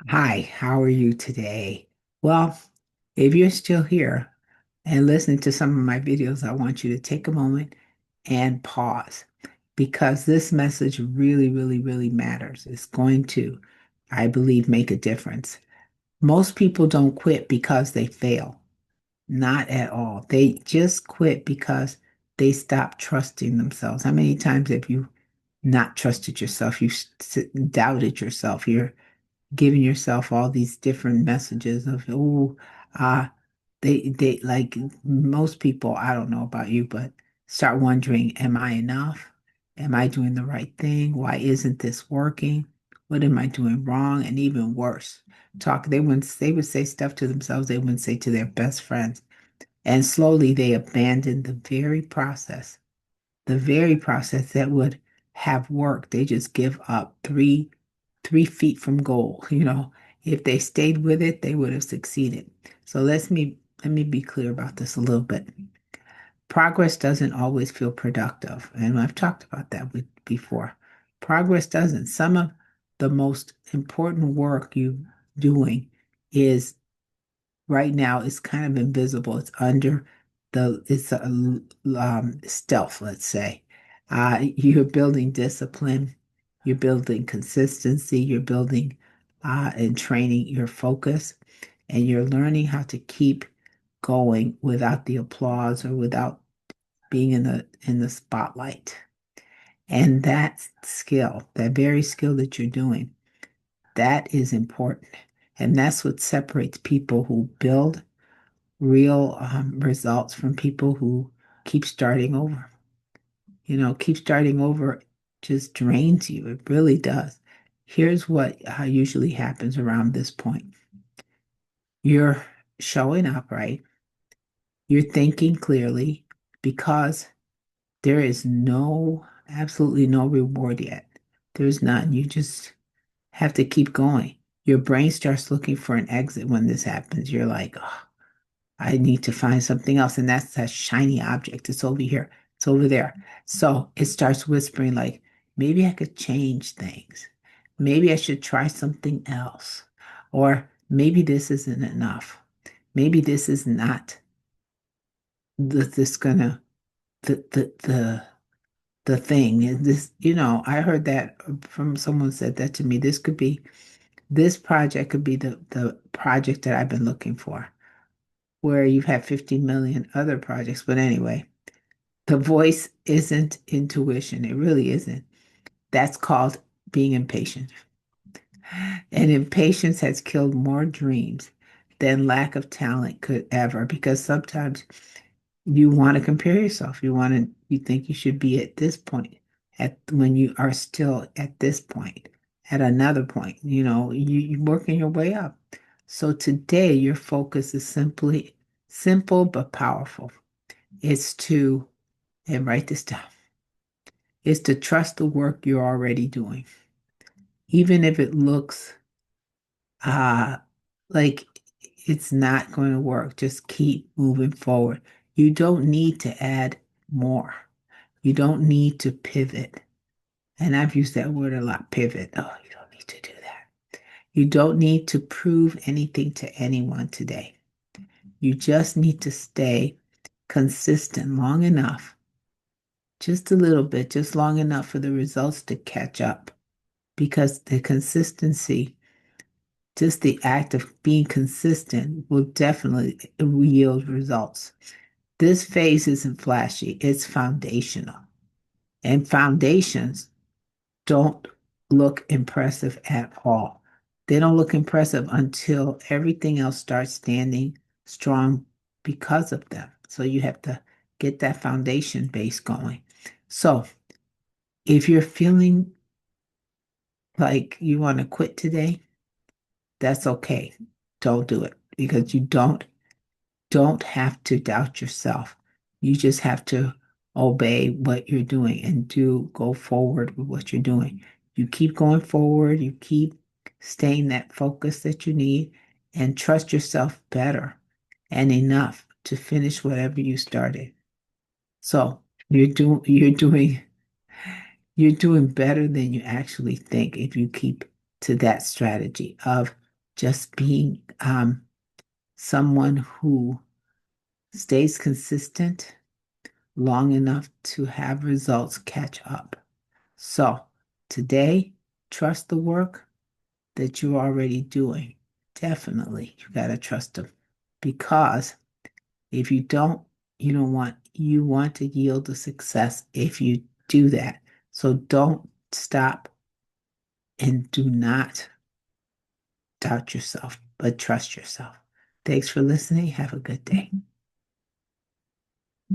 Hi, how are you today? Well, if you're still here and listening to some of my videos, I want you to take a moment and pause because this message really, really, really matters. It's going to, I believe, make a difference. Most people don't quit because they fail, not at all. They just quit because they stop trusting themselves. How many times have you not trusted yourself? You doubted yourself. You're giving yourself all these different messages of, oh, uh, they like most people, I don't know about you, but start wondering, am I enough? Am I doing the right thing? Why isn't this working? What am I doing wrong? And even worse, they would say stuff to themselves they wouldn't say to their best friends. And slowly they abandon the very process that would have worked. They just give up three feet from goal. If they stayed with it, they would have succeeded. So let me be clear about this a little bit. Progress doesn't always feel productive, and I've talked about that before. Progress doesn't. Some of the most important work you doing is right now is kind of invisible. It's under it's a stealth, let's say. You're building discipline, you're building consistency, you're building and training your focus, and you're learning how to keep going without the applause or without being in the spotlight. And that skill, that very skill that you're doing, that is important. And that's what separates people who build real results from people who keep starting over. Keep starting over just drains you. It really does. Here's what usually happens around this point. You're showing up, right? You're thinking clearly because there is absolutely no reward yet. There's none. You just have to keep going. Your brain starts looking for an exit when this happens. You're like, oh, I need to find something else. And that's that shiny object. It's over here. It's over there. So it starts whispering like, maybe I could change things. Maybe I should try something else. Or maybe this isn't enough. Maybe this is not this gonna the thing. And this, I heard that from someone said that to me. This project could be the project that I've been looking for, where you've had 50 million other projects. But anyway, the voice isn't intuition. It really isn't. That's called being impatient. And impatience has killed more dreams than lack of talent could ever, because sometimes you want to compare yourself. You think you should be at this point at when you are still at this point, at another point, you're working your way up. So today your focus is simply simple but powerful. It's to, and write this down, is to trust the work you're already doing. Even if it looks uh like it's not going to work, just keep moving forward. You don't need to add more. You don't need to pivot. And I've used that word a lot, pivot. Oh, you don't need to do that. You don't need to prove anything to anyone today. You just need to stay consistent long enough, just a little bit, just long enough for the results to catch up. Because the consistency, just the act of being consistent, will definitely yield results. This phase isn't flashy, it's foundational. And foundations don't look impressive at all. They don't look impressive until everything else starts standing strong because of them. So you have to get that foundation base going. So if you're feeling like you want to quit today, that's okay. Don't do it because you don't have to doubt yourself. You just have to obey what you're doing and go forward with what you're doing. You keep going forward, you keep staying that focus that you need, and trust yourself better and enough to finish whatever you started. So you're doing better than you actually think if you keep to that strategy of just being someone who stays consistent long enough to have results catch up. So today, trust the work that you're already doing. Definitely, you got to trust them because if you don't, you want to yield the success if you do that. So don't stop and do not doubt yourself, but trust yourself. Thanks for listening. Have a good day.